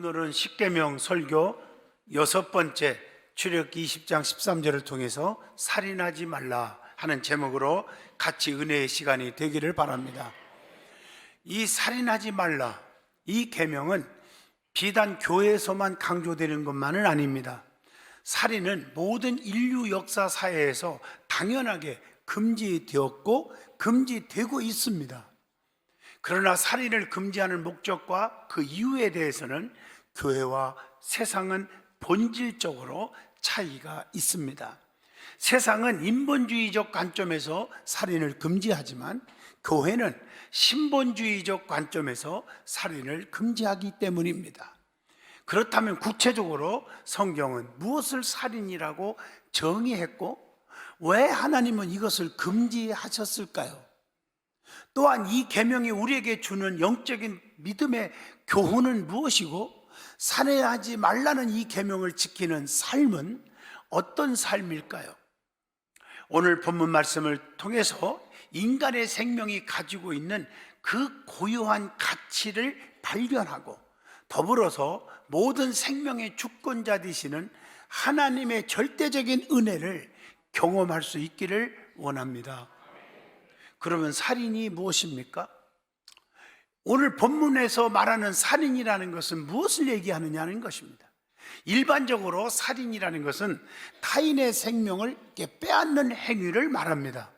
오늘은 십계명 설교 6번째 출애굽기 20장 13절을 통해서 살인하지 말라 하는 제목으로 같이 은혜의 시간이 되기를 바랍니다. 이 살인하지 말라, 이 계명은 비단 교회에서만 강조되는 것만은 아닙니다. 살인은 모든 인류 역사 사회에서 당연하게 금지되었고 금지되고 있습니다. 그러나 살인을 금지하는 목적과 그 이유에 대해서는 교회와 세상은 본질적으로 차이가 있습니다. 세상은 인본주의적 관점에서 살인을 금지하지만 교회는 신본주의적 관점에서 살인을 금지하기 때문입니다. 그렇다면 구체적으로 성경은 무엇을 살인이라고 정의했고 왜 하나님은 이것을 금지하셨을까요? 또한 이 계명이 우리에게 주는 영적인 믿음의 교훈은 무엇이고 살인하지 말라는 이 계명을 지키는 삶은 어떤 삶일까요? 오늘 본문 말씀을 통해서 인간의 생명이 가지고 있는 그 고유한 가치를 발견하고 더불어서 모든 생명의 주권자 되시는 하나님의 절대적인 은혜를 경험할 수 있기를 원합니다. 그러면 살인이 무엇입니까? 오늘 본문에서 말하는 살인이라는 것은 무엇을 얘기하느냐는 것입니다. 일반적으로 살인이라는 것은 타인의 생명을 빼앗는 행위를 말합니다.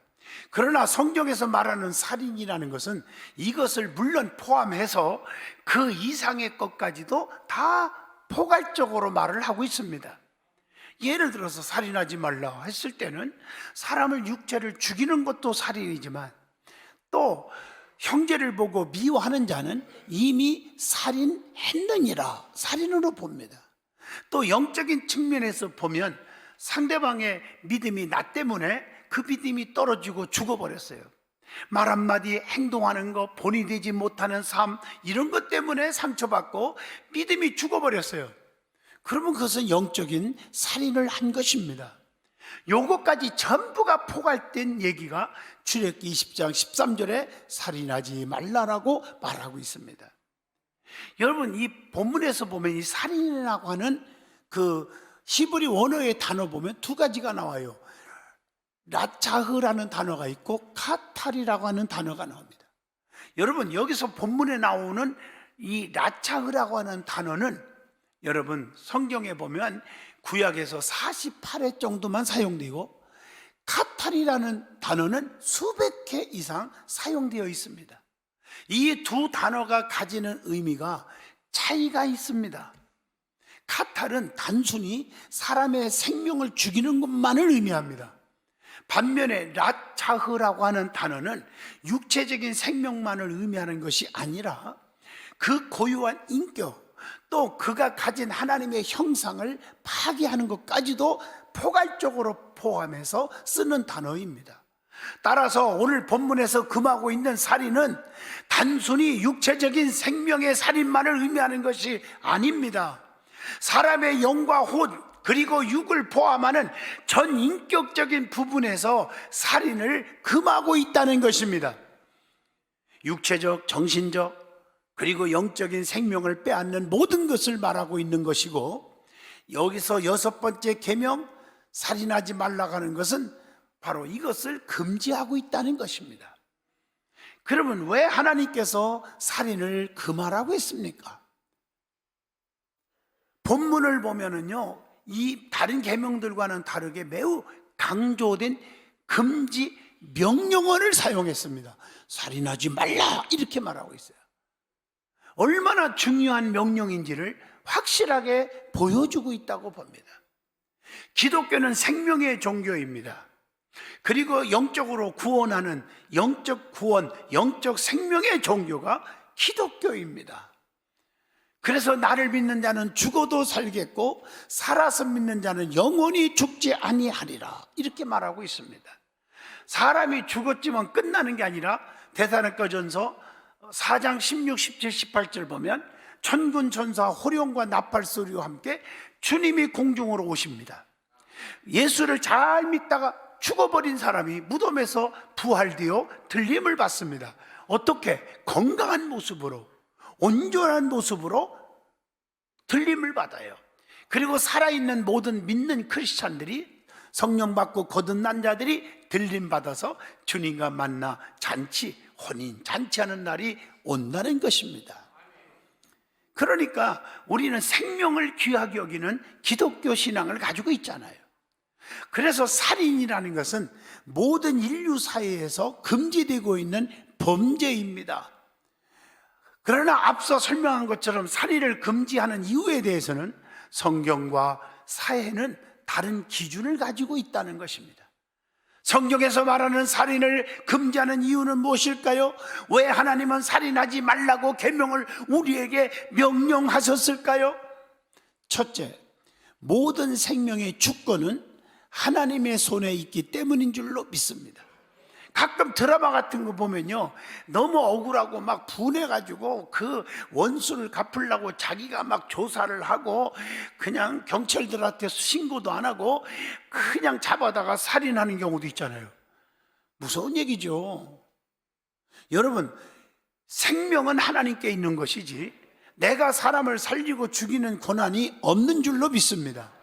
그러나 성경에서 말하는 살인이라는 것은 이것을 물론 포함해서 그 이상의 것까지도 다 포괄적으로 말을 하고 있습니다. 예를 들어서 살인하지 말라 했을 때는 사람을 육체를 죽이는 것도 살인이지만 또 형제를 보고 미워하는 자는 이미 살인했느니라 살인으로 봅니다. 또 영적인 측면에서 보면 상대방의 믿음이 나 때문에 그 믿음이 떨어지고 죽어버렸어요. 말 한마디 행동하는 것, 본이 되지 못하는 삶, 이런 것 때문에 상처받고 믿음이 죽어버렸어요. 그러면 그것은 영적인 살인을 한 것입니다. 요것까지 전부가 포괄된 얘기가 출애굽기 20장 13절에 살인하지 말라라고 말하고 있습니다. 여러분, 이 본문에서 보면 이 살인이라고 하는 그 히브리 원어의 단어 보면 두 가지가 나와요. 라차흐라는 단어가 있고 카탈이라고 하는 단어가 나옵니다. 여러분, 여기서 본문에 나오는 이 라차흐라고 하는 단어는 여러분 성경에 보면 구약에서 48회 정도만 사용되고 카탈이라는 단어는 수백 회 이상 사용되어 있습니다. 이 두 단어가 가지는 의미가 차이가 있습니다. 카탈은 단순히 사람의 생명을 죽이는 것만을 의미합니다. 반면에 라차흐라고 하는 단어는 육체적인 생명만을 의미하는 것이 아니라 그 고유한 인격, 또 그가 가진 하나님의 형상을 파괴하는 것까지도 포괄적으로 포함해서 쓰는 단어입니다. 따라서 오늘 본문에서 금하고 있는 살인은 단순히 육체적인 생명의 살인만을 의미하는 것이 아닙니다. 사람의 영과 혼 그리고 육을 포함하는 전 인격적인 부분에서 살인을 금하고 있다는 것입니다. 육체적, 정신적 그리고 영적인 생명을 빼앗는 모든 것을 말하고 있는 것이고, 여기서 6번째 계명 살인하지 말라고 하는 것은 바로 이것을 금지하고 있다는 것입니다. 그러면 왜 하나님께서 살인을 금하라고 했습니까? 본문을 보면은요, 이 다른 계명들과는 다르게 매우 강조된 금지 명령어를 사용했습니다. 살인하지 말라 이렇게 말하고 있어요. 얼마나 중요한 명령인지를 확실하게 보여주고 있다고 봅니다. 기독교는 생명의 종교입니다. 그리고 영적으로 구원하는 영적 구원, 영적 생명의 종교가 기독교입니다. 그래서 나를 믿는 자는 죽어도 살겠고 살아서 믿는 자는 영원히 죽지 아니하리라 이렇게 말하고 있습니다. 사람이 죽었지만 끝나는 게 아니라 데살로니가전서 4장 16, 17, 18절 보면 천군 천사 호령과 나팔 소리와 함께 주님이 공중으로 오십니다. 예수를 잘 믿다가 죽어버린 사람이 무덤에서 부활되어 들림을 받습니다. 어떻게? 건강한 모습으로, 온전한 모습으로 들림을 받아요. 그리고 살아있는 모든 믿는 크리스찬들이, 성령 받고 거듭난 자들이 들림 받아서 주님과 만나 잔치, 혼인 잔치하는 날이 온다는 것입니다. 그러니까 우리는 생명을 귀하게 여기는 기독교 신앙을 가지고 있잖아요. 그래서 살인이라는 것은 모든 인류 사회에서 금지되고 있는 범죄입니다. 그러나 앞서 설명한 것처럼 살인을 금지하는 이유에 대해서는 성경과 사회는 다른 기준을 가지고 있다는 것입니다. 성경에서 말하는 살인을 금지하는 이유는 무엇일까요? 왜 하나님은 살인하지 말라고 계명을 우리에게 명령하셨을까요? 첫째, 모든 생명의 주권은 하나님의 손에 있기 때문인 줄로 믿습니다. 가끔 드라마 같은 거 보면요, 너무 억울하고 막 분해가지고 그 원수를 갚으려고 자기가 막 조사를 하고 그냥 경찰들한테 신고도 안 하고 그냥 잡아다가 살인하는 경우도 있잖아요. 무서운 얘기죠. 여러분, 생명은 하나님께 있는 것이지 내가 사람을 살리고 죽이는 권한이 없는 줄로 믿습니다.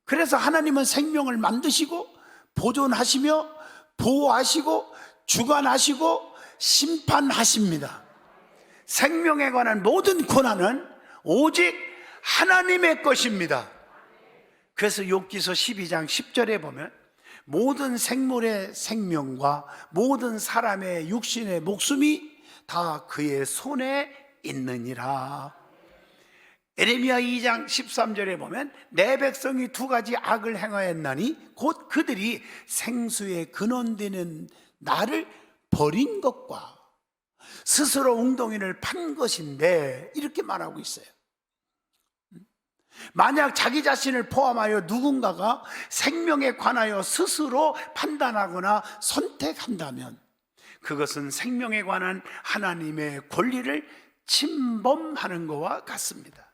그래서 하나님은 생명을 만드시고 보존하시며 보호하시고 주관하시고 심판하십니다. 생명에 관한 모든 권한은 오직 하나님의 것입니다. 그래서 욥기서 12장 10절에 보면 모든 생물의 생명과 모든 사람의 육신의 목숨이 다 그의 손에 있느니라. 에레미야 2장 13절에 보면 내 백성이 두 가지 악을 행하였나니 곧 그들이 생수의 근원되는 나를 버린 것과 스스로 웅덩이를 판 것인데, 이렇게 말하고 있어요. 만약 자기 자신을 포함하여 누군가가 생명에 관하여 스스로 판단하거나 선택한다면 그것은 생명에 관한 하나님의 권리를 침범하는 것과 같습니다.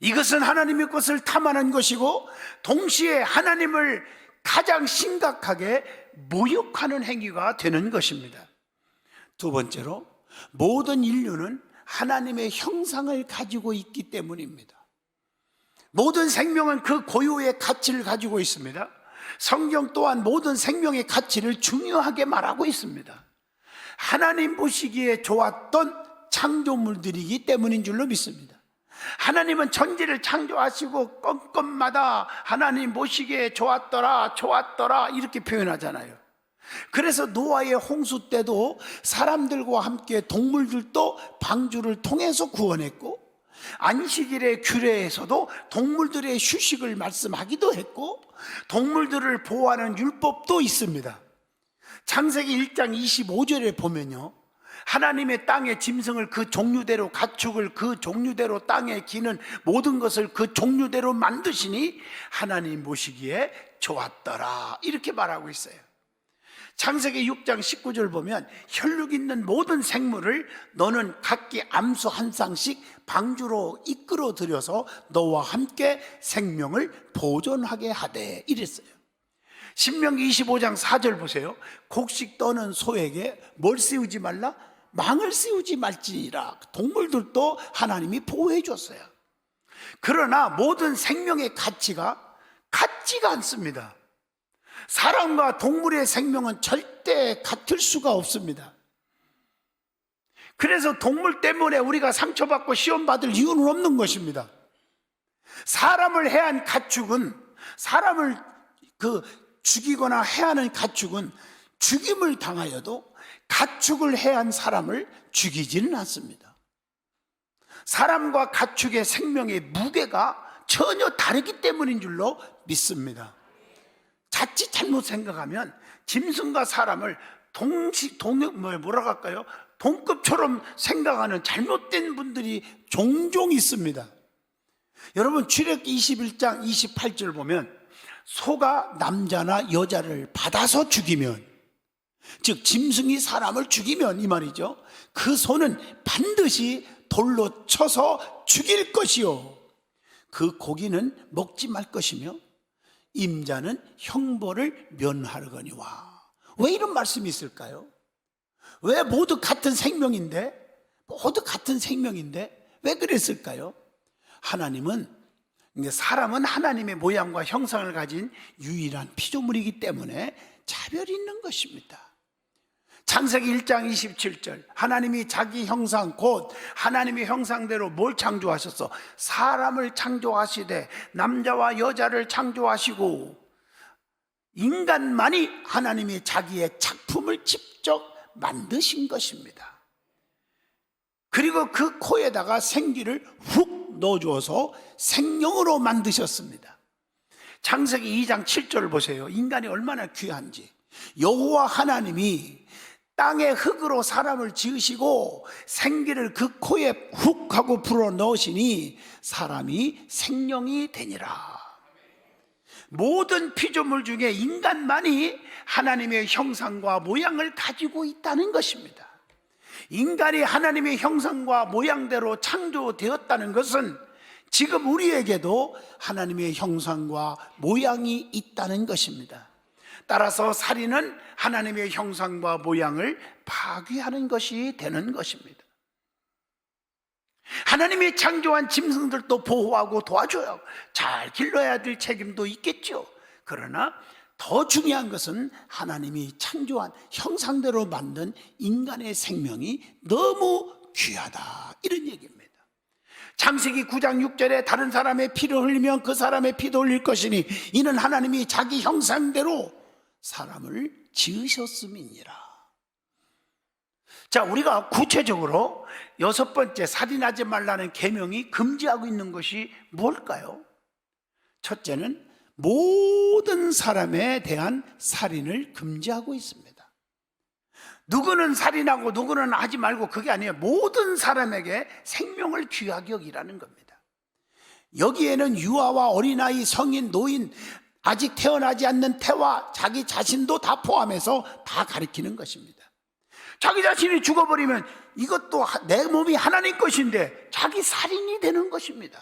이것은 하나님의 것을 탐하는 것이고 동시에 하나님을 가장 심각하게 모욕하는 행위가 되는 것입니다. 두 번째로, 모든 인류는 하나님의 형상을 가지고 있기 때문입니다. 모든 생명은 그 고유의 가치를 가지고 있습니다. 성경 또한 모든 생명의 가치를 중요하게 말하고 있습니다. 하나님 보시기에 좋았던 창조물들이기 때문인 줄로 믿습니다. 하나님은 천지를 창조하시고 건건마다 하나님 보시기에 좋았더라 좋았더라 이렇게 표현하잖아요. 그래서 노아의 홍수 때도 사람들과 함께 동물들도 방주를 통해서 구원했고, 안식일의 규례에서도 동물들의 휴식을 말씀하기도 했고, 동물들을 보호하는 율법도 있습니다. 창세기 1장 25절에 보면요, 하나님의 땅의 짐승을 그 종류대로, 가축을 그 종류대로, 땅에 기는 모든 것을 그 종류대로 만드시니 하나님 보시기에 좋았더라 이렇게 말하고 있어요. 창세기 6장 19절 보면 혈육 있는 모든 생물을 너는 각기 암수 한 쌍씩 방주로 이끌어 들여서 너와 함께 생명을 보존하게 하되 이랬어요. 신명기 25장 4절 보세요. 곡식 떠는 소에게 뭘 씌우지 말라? 망을 씌우지 말지니라. 동물들도 하나님이 보호해 줬어요. 그러나 모든 생명의 가치가 같지가 않습니다. 사람과 동물의 생명은 절대 같을 수가 없습니다. 그래서 동물 때문에 우리가 상처받고 시험받을 이유는 없는 것입니다. 사람을 해한 가축은, 사람을 죽이거나 해하는 가축은 죽임을 당하여도 가축을 해한 사람을 죽이지는 않습니다. 사람과 가축의 생명의 무게가 전혀 다르기 때문인 줄로 믿습니다. 자칫 잘못 생각하면 짐승과 사람을 동급처럼 생각하는 잘못된 분들이 종종 있습니다. 여러분, 출애굽기 21장 28절 보면 소가 남자나 여자를 받아서 죽이면, 즉 짐승이 사람을 죽이면 이 말이죠, 그 소는 반드시 돌로 쳐서 죽일 것이요 그 고기는 먹지 말 것이며 임자는 형벌을 면하려거니와. 왜 이런 말씀이 있을까요? 왜 모두 같은 생명인데 왜 그랬을까요? 하나님은, 사람은 하나님의 모양과 형상을 가진 유일한 피조물이기 때문에 차별이 있는 것입니다. 창세기 1장 27절, 하나님이 자기 형상 곧 하나님의 형상대로 뭘 창조하셨어? 사람을 창조하시되 남자와 여자를 창조하시고, 인간만이 하나님이 자기의 작품을 직접 만드신 것입니다. 그리고 그 코에다가 생기를 훅 넣어주어서 생명으로 만드셨습니다. 창세기 2장 7절을 보세요. 인간이 얼마나 귀한지. 여호와 하나님이 땅의 흙으로 사람을 지으시고 생기를 그 코에 훅 하고 불어 넣으시니 사람이 생명이 되니라. 모든 피조물 중에 인간만이 하나님의 형상과 모양을 가지고 있다는 것입니다. 인간이 하나님의 형상과 모양대로 창조되었다는 것은 지금 우리에게도 하나님의 형상과 모양이 있다는 것입니다. 따라서 살인은 하나님의 형상과 모양을 파괴하는 것이 되는 것입니다. 하나님이 창조한 짐승들도 보호하고 도와줘요. 잘 길러야 될 책임도 있겠죠. 그러나 더 중요한 것은 하나님이 창조한 형상대로 만든 인간의 생명이 너무 귀하다, 이런 얘기입니다. 창세기 9장 6절에 다른 사람의 피를 흘리면 그 사람의 피도 흘릴 것이니 이는 하나님이 자기 형상대로 사람을 지으셨음이니라. 자, 우리가 구체적으로 6번째, 살인하지 말라는 계명이 금지하고 있는 것이 뭘까요? 첫째는 모든 사람에 대한 살인을 금지하고 있습니다. 누구는 살인하고 누구는 하지 말고, 그게 아니에요. 모든 사람에게 생명을 귀하게 여기라는 겁니다. 여기에는 유아와 어린아이, 성인, 노인, 아직 태어나지 않는 태와 자기 자신도 다 포함해서 다 가리키는 것입니다. 자기 자신이 죽어버리면 이것도 내 몸이 하나님 것인데 자기 살인이 되는 것입니다.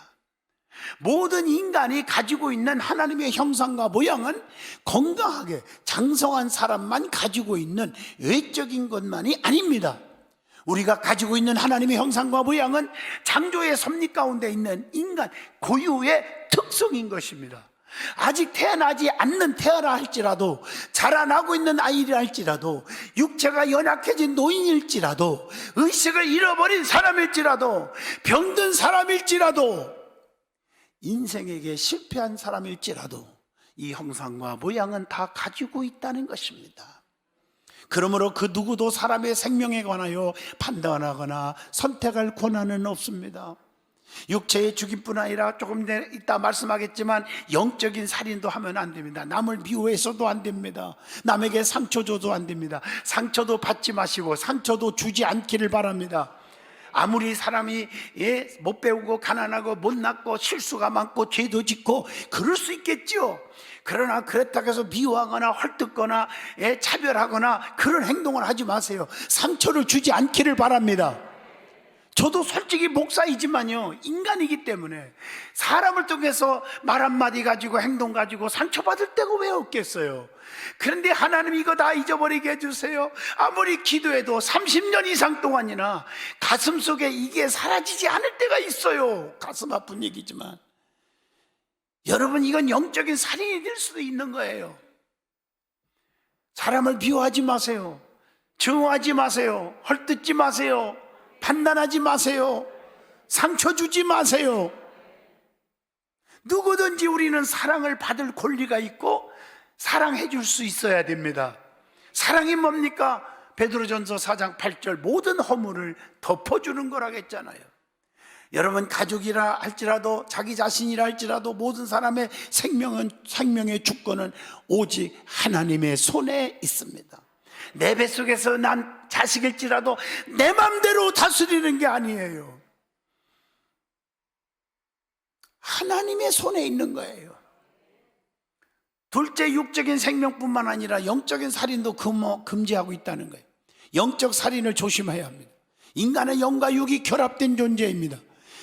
모든 인간이 가지고 있는 하나님의 형상과 모양은 건강하게 장성한 사람만 가지고 있는 외적인 것만이 아닙니다. 우리가 가지고 있는 하나님의 형상과 모양은 창조의 섭리 가운데 있는 인간 고유의 특성인 것입니다. 아직 태어나지 않는 태아라 할지라도, 자라나고 있는 아이라 할지라도, 육체가 연약해진 노인일지라도, 의식을 잃어버린 사람일지라도, 병든 사람일지라도, 인생에게 실패한 사람일지라도 이 형상과 모양은 다 가지고 있다는 것입니다. 그러므로 그 누구도 사람의 생명에 관하여 판단하거나 선택할 권한은 없습니다. 육체의 죽임뿐 아니라 조금 이따 말씀하겠지만 영적인 살인도 하면 안 됩니다. 남을 미워해서도 안 됩니다. 남에게 상처 줘도 안 됩니다. 상처도 받지 마시고 상처도 주지 않기를 바랍니다. 아무리 사람이 못 배우고 가난하고 못났고 실수가 많고 죄도 짓고 그럴 수 있겠죠. 그러나 그렇다고 해서 미워하거나 헐뜯거나 차별하거나 그런 행동을 하지 마세요. 상처를 주지 않기를 바랍니다. 저도 솔직히 목사이지만요, 인간이기 때문에 사람을 통해서 말 한마디 가지고 행동 가지고 상처받을 때가 왜 없겠어요. 그런데 하나님 이거 다 잊어버리게 해주세요. 아무리 기도해도 30년 이상 동안이나 가슴 속에 이게 사라지지 않을 때가 있어요. 가슴 아픈 얘기지만 여러분, 이건 영적인 살인이 될 수도 있는 거예요. 사람을 미워하지 마세요. 증오하지 마세요. 헐뜯지 마세요. 판단하지 마세요. 상처 주지 마세요. 누구든지 우리는 사랑을 받을 권리가 있고 사랑해 줄 수 있어야 됩니다. 사랑이 뭡니까? 베드로전서 4장 8절 모든 허물을 덮어주는 거라겠잖아요. 여러분, 가족이라 할지라도 자기 자신이라 할지라도 모든 사람의 생명의 주권은 오직 하나님의 손에 있습니다. 내 뱃속에서 난 자식일지라도 내 맘대로 다스리는 게 아니에요. 하나님의 손에 있는 거예요. 둘째, 육적인 생명뿐만 아니라 영적인 살인도 금지하고 있다는 거예요. 영적 살인을 조심해야 합니다. 인간은 영과 육이 결합된 존재입니다.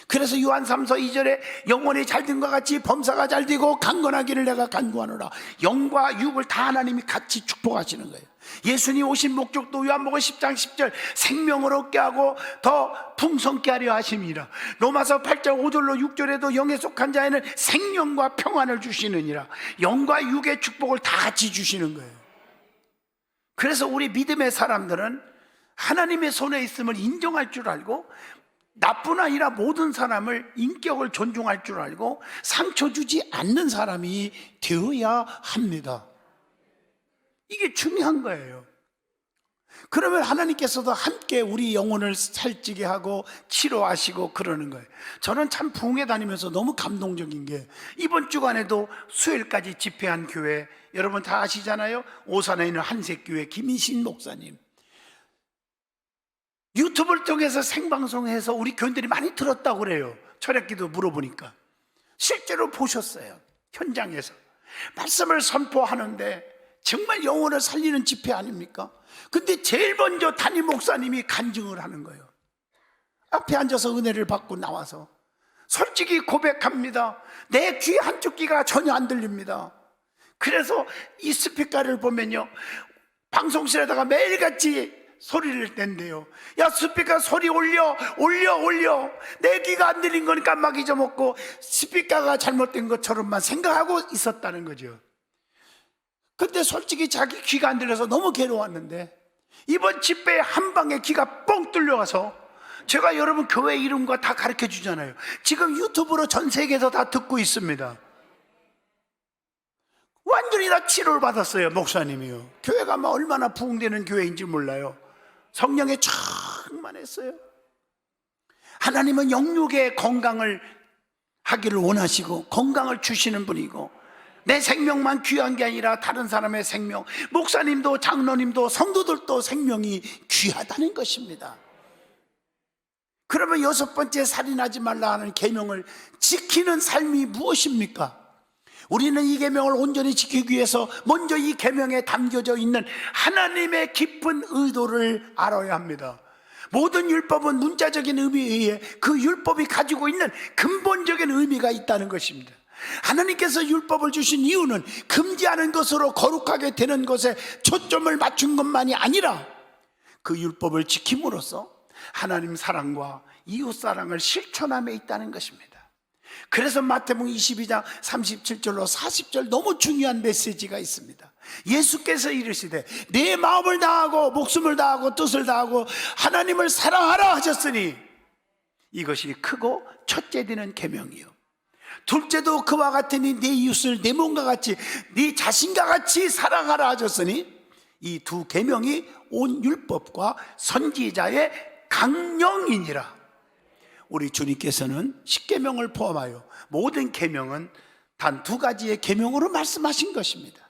그래서 요한 3서 2절에 영혼이 잘된과 같이 범사가 잘되고 강건하기를 내가 간구하노라. 영과 육을 다 하나님이 같이 축복하시는 거예요. 예수님 오신 목적도 요한복음 10장 10절 생명을 얻게 하고 더 풍성케 하려 하심이라. 로마서 8장 5절로 6절에도 영에 속한 자에는 생명과 평안을 주시느니라. 영과 육의 축복을 다 같이 주시는 거예요. 그래서 우리 믿음의 사람들은 하나님의 손에 있음을 인정할 줄 알고, 나뿐 아니라 모든 사람을 인격을 존중할 줄 알고 상처 주지 않는 사람이 되어야 합니다. 이게 중요한 거예요. 그러면 하나님께서도 함께 우리 영혼을 살찌게 하고 치료하시고 그러는 거예요. 저는 참 부흥회 다니면서 너무 감동적인 게, 이번 주간에도 수요일까지 집회한 교회 여러분 다 아시잖아요. 오산에 있는 한색교회 김인신 목사님, 유튜브를 통해서 생방송해서 우리 교인들이 많이 들었다고 그래요. 철학기도 물어보니까 실제로 보셨어요. 현장에서 말씀을 선포하는데 정말 영혼을 살리는 집회 아닙니까? 근데 제일 먼저 담임 목사님이 간증을 하는 거예요. 앞에 앉아서 은혜를 받고 나와서 솔직히 고백합니다. 내 귀 한쪽 귀가 전혀 안 들립니다. 그래서 이 스피커를 보면요, 방송실에다가 매일같이 소리를 낸대요. 야, 스피커 소리 올려. 내 귀가 안 들린 거니까 막 잊어먹고 스피커가 잘못된 것처럼만 생각하고 있었다는 거죠. 근데 솔직히 자기 귀가 안 들려서 너무 괴로웠는데, 이번 집회에 한 방에 귀가 뻥 뚫려가서, 제가 여러분 교회 이름과 다 가르쳐 주잖아요. 지금 유튜브로 전 세계에서 다 듣고 있습니다. 완전히 다 치료를 받았어요. 목사님이요. 교회가 막 얼마나 부흥되는 교회인지 몰라요. 성령에 충만했어요. 하나님은 영육의 건강을 하기를 원하시고 건강을 주시는 분이고, 내 생명만 귀한 게 아니라 다른 사람의 생명, 목사님도 장로님도 성도들도 생명이 귀하다는 것입니다. 그러면 여섯 번째, 살인하지 말라 하는 계명을 지키는 삶이 무엇입니까? 우리는 이 계명을 온전히 지키기 위해서 먼저 이 계명에 담겨져 있는 하나님의 깊은 의도를 알아야 합니다. 모든 율법은 문자적인 의미에 의해 그 율법이 가지고 있는 근본적인 의미가 있다는 것입니다. 하나님께서 율법을 주신 이유는 금지하는 것으로 거룩하게 되는 것에 초점을 맞춘 것만이 아니라, 그 율법을 지킴으로써 하나님 사랑과 이웃 사랑을 실천함에 있다는 것입니다. 그래서 마태복음 22장 37절로 40절 너무 중요한 메시지가 있습니다. 예수께서 이르시되 내 마음을 다하고 목숨을 다하고 뜻을 다하고 하나님을 사랑하라 하셨으니, 이것이 크고 첫째 되는 계명이요, 둘째도 그와 같으니 네 이웃을 내 몸과 같이 네 자신과 같이 사랑하라 하셨으니, 이 두 계명이 온 율법과 선지자의 강령이니라. 우리 주님께서는 십계명을 포함하여 모든 계명은 단 두 가지의 계명으로 말씀하신 것입니다.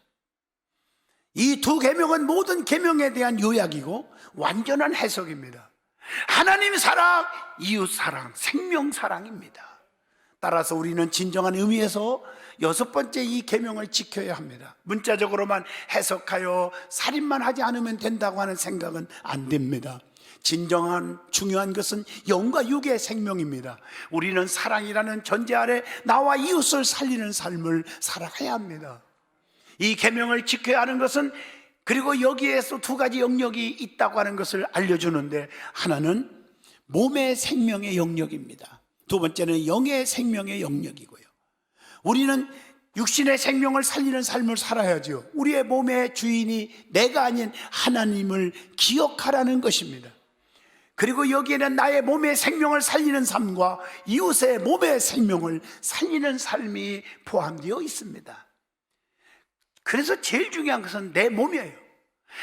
이 두 계명은 모든 계명에 대한 요약이고 완전한 해석입니다. 하나님 사랑, 이웃 사랑, 생명 사랑입니다. 따라서 우리는 진정한 의미에서 여섯 번째 이 계명을 지켜야 합니다. 문자적으로만 해석하여 살인만 하지 않으면 된다고 하는 생각은 안 됩니다. 진정한 중요한 것은 영과 육의 생명입니다. 우리는 사랑이라는 전제 아래 나와 이웃을 살리는 삶을 살아가야 합니다. 이 계명을 지켜야 하는 것은, 그리고 여기에서 두 가지 영역이 있다고 하는 것을 알려주는데, 하나는 몸의 생명의 영역입니다. 두 번째는 영의 생명의 영역이고요. 우리는 육신의 생명을 살리는 삶을 살아야죠. 우리의 몸의 주인이 내가 아닌 하나님을 기억하라는 것입니다. 그리고 여기에는 나의 몸의 생명을 살리는 삶과 이웃의 몸의 생명을 살리는 삶이 포함되어 있습니다. 그래서 제일 중요한 것은 내 몸이에요.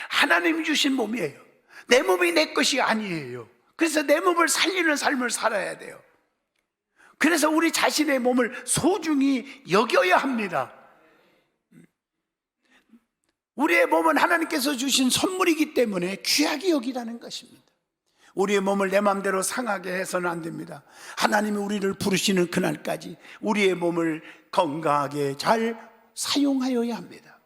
하나님이 주신 몸이에요. 내 몸이 내 것이 아니에요. 그래서 내 몸을 살리는 삶을 살아야 돼요. 그래서 우리 자신의 몸을 소중히 여겨야 합니다. 우리의 몸은 하나님께서 주신 선물이기 때문에 귀하게 여기라는 것입니다. 우리의 몸을 내 마음대로 상하게 해서는 안 됩니다. 하나님이 우리를 부르시는 그날까지 우리의 몸을 건강하게 잘 사용하여야 합니다.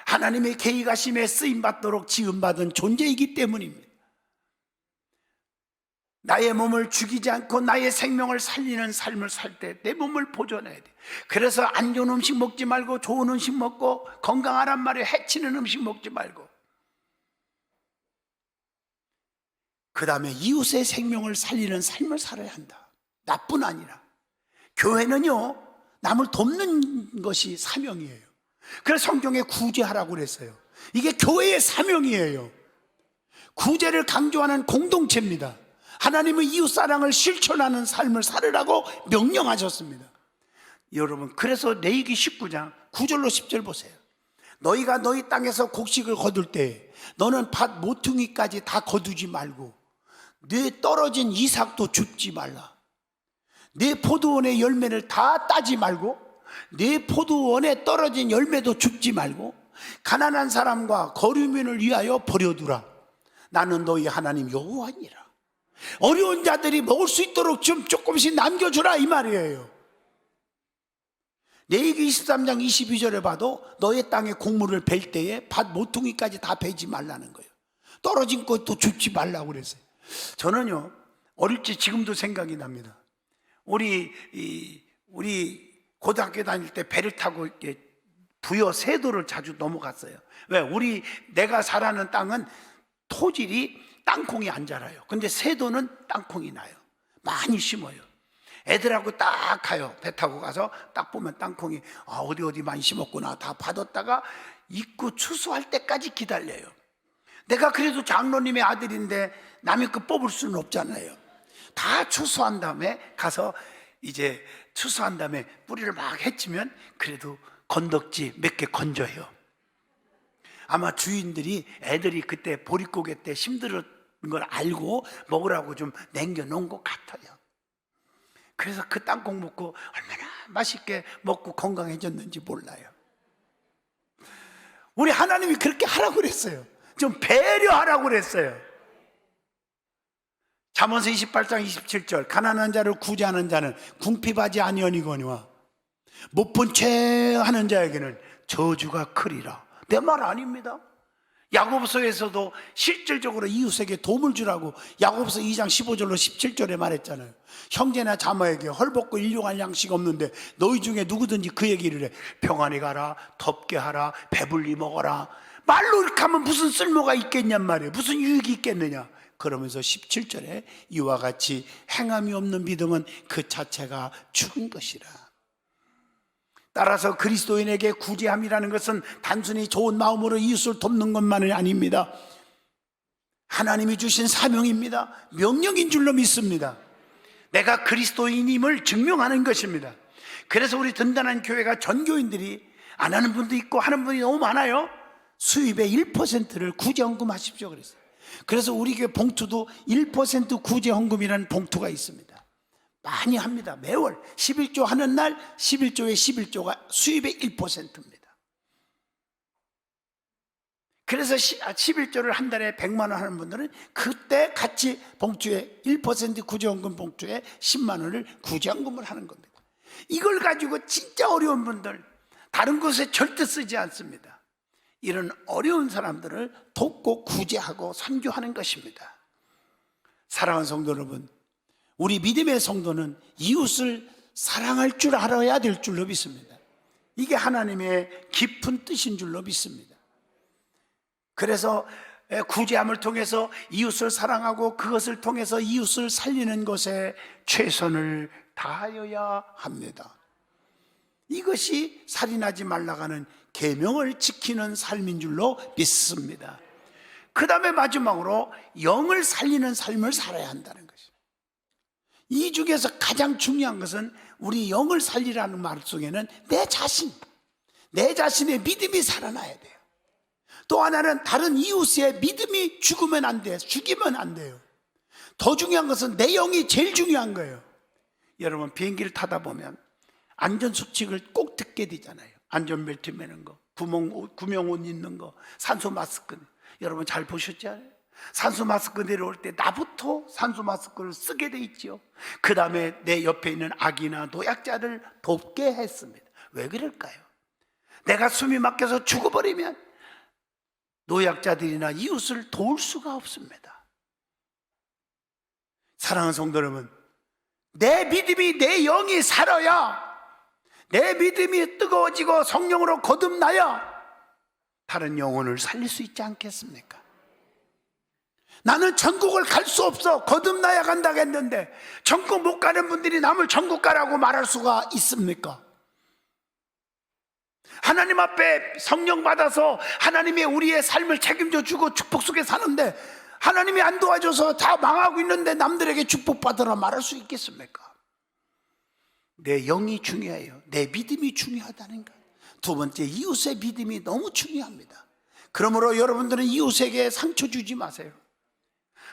하나님의 계획하심에 쓰임받도록 지음받은 존재이기 때문입니다. 나의 몸을 죽이지 않고 나의 생명을 살리는 삶을 살 때 내 몸을 보존해야 돼. 그래서 안 좋은 음식 먹지 말고 좋은 음식 먹고, 건강하란 말이에요. 해치는 음식 먹지 말고. 그 다음에 이웃의 생명을 살리는 삶을 살아야 한다. 나뿐 아니라. 교회는요, 남을 돕는 것이 사명이에요. 그래서 성경에 구제하라고 그랬어요. 이게 교회의 사명이에요. 구제를 강조하는 공동체입니다. 하나님은 이웃사랑을 실천하는 삶을 살으라고 명령하셨습니다. 여러분, 그래서 레위기 19장 9절로 10절 보세요. 너희가 너희 땅에서 곡식을 거둘 때 너는 밭 모퉁이까지 다 거두지 말고 네 떨어진 이삭도 줍지 말라. 네 포도원의 열매를 다 따지 말고 네 포도원에 떨어진 열매도 줍지 말고 가난한 사람과 거류민을 위하여 버려두라. 나는 너희 하나님 여호와니라. 어려운 자들이 먹을 수 있도록 좀 조금씩 남겨주라, 이 말이에요. 레위기 23장 22절에 봐도 너의 땅에 곡물을 벨 때에 밭 모퉁이까지 다 베지 말라는 거예요. 떨어진 것도 줍지 말라고 그랬어요. 저는요, 어릴 때 지금도 생각이 납니다. 우리 고등학교 다닐 때 배를 타고 이렇게 부여 세도를 자주 넘어갔어요. 왜? 내가 살아는 땅은 토질이 땅콩이 안 자라요. 근데 세도는 땅콩이 나요. 많이 심어요. 애들하고 딱 가요. 배 타고 가서 딱 보면 땅콩이 어디 많이 심었구나 다 받았다가 입구 추수할 때까지 기다려요. 내가 그래도 장로님의 아들인데 남의 거 뽑을 수는 없잖아요. 다 추수한 다음에 가서 이제 추수한 다음에 뿌리를 막 헤치면 그래도 건덕지 몇 개 건져요. 아마 주인들이 애들이 그때 보릿고개 때 힘들었던 걸 알고 먹으라고 좀 남겨놓은 것 같아요. 그래서 그 땅콩 먹고 얼마나 맛있게 먹고 건강해졌는지 몰라요. 우리 하나님이 그렇게 하라고 그랬어요. 좀 배려하라고 그랬어요. 잠언서 28장 27절 가난한 자를 구제하는 자는 궁핍하지 아니하니거니와 못 본 채 하는 자에게는 저주가 크리라. 내 말 아닙니다. 야고보서에서도 실질적으로 이웃에게 도움을 주라고 야고보서 2장 15절로 17절에 말했잖아요. 형제나 자매에게 헐벗고 일용할 양식 없는데 너희 중에 누구든지 그에게 이르래 평안히 가라, 덥게 하라, 배불리 먹어라. 말로 이렇게 하면 무슨 쓸모가 있겠냔 말이에요. 무슨 유익이 있겠느냐. 그러면서 17절에 이와 같이 행함이 없는 믿음은 그 자체가 죽은 것이라. 따라서 그리스도인에게 구제함이라는 것은 단순히 좋은 마음으로 이웃을 돕는 것만이 아닙니다. 하나님이 주신 사명입니다. 명령인 줄로 믿습니다. 내가 그리스도인임을 증명하는 것입니다. 그래서 우리 든든한 교회가 전교인들이 안 하는 분도 있고 하는 분이 너무 많아요. 수입의 1%를 구제헌금 하십시오 그랬어요. 그래서 우리 교회 봉투도 1% 구제헌금이라는 봉투가 있습니다. 많이 합니다. 매월 11조 하는 날 11조의 11조가 수입의 1%입니다. 그래서 11조를 한 달에 100만 원 하는 분들은 그때 같이 봉투에 1% 구제헌금 봉투에 10만 원을 구제헌금을 하는 겁니다. 이걸 가지고 진짜 어려운 분들 다른 곳에 절대 쓰지 않습니다. 이런 어려운 사람들을 돕고 구제하고 선교하는 것입니다. 사랑하는 성도 여러분, 우리 믿음의 성도는 이웃을 사랑할 줄 알아야 될 줄로 믿습니다. 이게 하나님의 깊은 뜻인 줄로 믿습니다. 그래서 구제함을 통해서 이웃을 사랑하고 그것을 통해서 이웃을 살리는 것에 최선을 다하여야 합니다. 이것이 살인하지 말라가는 계명을 지키는 삶인 줄로 믿습니다. 그 다음에 마지막으로 영을 살리는 삶을 살아야 한다는 것입니다. 이 중에서 가장 중요한 것은 우리 영을 살리라는 말 속에는 내 자신의 믿음이 살아나야 돼요. 또 하나는 다른 이웃의 믿음이 죽으면 안 돼요. 죽이면 안 돼요. 더 중요한 것은 내 영이 제일 중요한 거예요. 여러분 비행기를 타다 보면 안전수칙을 꼭 듣게 되잖아요. 안전벨트 매는 거, 구명옷 입는 거, 산소 마스크. 여러분 잘 보셨죠? 산소 마스크 내려올 때 나부터 산소 마스크를 쓰게 돼 있죠. 그 다음에 내 옆에 있는 아기나 노약자를 돕게 했습니다. 왜 그럴까요? 내가 숨이 막혀서 죽어버리면 노약자들이나 이웃을 도울 수가 없습니다. 사랑하는 성도 여러분, 내 믿음이, 내 영이 살아야, 내 믿음이 뜨거워지고 성령으로 거듭나야 다른 영혼을 살릴 수 있지 않겠습니까? 나는 천국을 갈 수 없어, 거듭나야 간다고 했는데 천국 못 가는 분들이 남을 천국 가라고 말할 수가 있습니까? 하나님 앞에 성령 받아서 하나님이 우리의 삶을 책임져 주고 축복 속에 사는데 하나님이 안 도와줘서 다 망하고 있는데 남들에게 축복받으라 말할 수 있겠습니까? 내 영이 중요해요. 내 믿음이 중요하다는 것. 두 번째, 이웃의 믿음이 너무 중요합니다. 그러므로 여러분들은 이웃에게 상처 주지 마세요.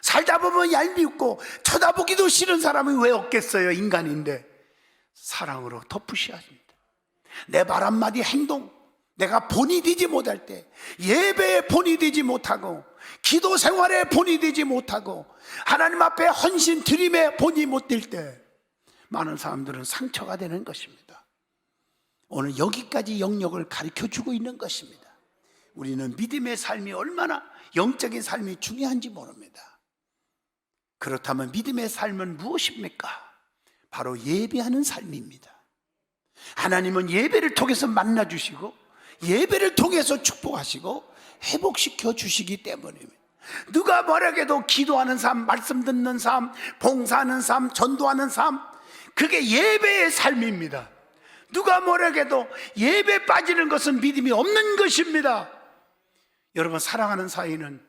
살다 보면 얄밉고 쳐다보기도 싫은 사람이 왜 없겠어요? 인간인데. 사랑으로 덮으셔야 합니다. 내 말 한마디 행동, 내가 본이 되지 못할 때, 예배에 본이 되지 못하고 기도 생활에 본이 되지 못하고 하나님 앞에 헌신 드림에 본이 못 될 때 많은 사람들은 상처가 되는 것입니다. 오늘 여기까지 영역을 가르쳐주고 있는 것입니다. 우리는 믿음의 삶이 얼마나 영적인 삶이 중요한지 모릅니다. 그렇다면 믿음의 삶은 무엇입니까? 바로 예배하는 삶입니다. 하나님은 예배를 통해서 만나주시고 예배를 통해서 축복하시고 회복시켜 주시기 때문입니다. 누가 뭐라해도 기도하는 삶, 말씀 듣는 삶, 봉사하는 삶, 전도하는 삶, 그게 예배의 삶입니다. 누가 뭐라해도 예배 빠지는 것은 믿음이 없는 것입니다. 여러분, 사랑하는 사이는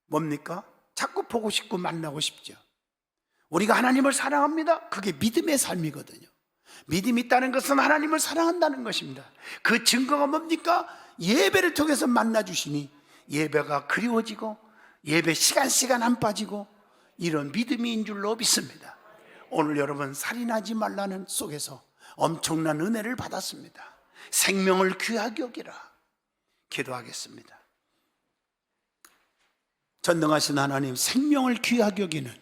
뭡니까? 자꾸 보고 싶고 만나고 싶죠. 우리가 하나님을 사랑합니다. 그게 믿음의 삶이거든요. 믿음이 있다는 것은 하나님을 사랑한다는 것입니다. 그 증거가 뭡니까? 예배를 통해서 만나주시니 예배가 그리워지고 예배 시간 안 빠지고 이런 믿음인 줄로 믿습니다. 오늘 여러분, 살인하지 말라는 속에서 엄청난 은혜를 받았습니다. 생명을 귀하게 여기라. 기도하겠습니다. 전능하신 하나님, 생명을 귀하게 여기는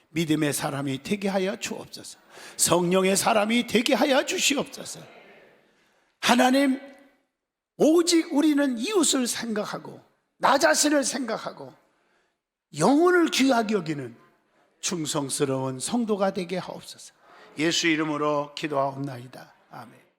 믿음의 사람이 되게 하여 주옵소서. 성령의 사람이 되게 하여 주시옵소서. 하나님, 오직 우리는 이웃을 생각하고 나 자신을 생각하고 영혼을 귀하게 여기는 충성스러운 성도가 되게 하옵소서. 예수 이름으로 기도하옵나이다. 아멘.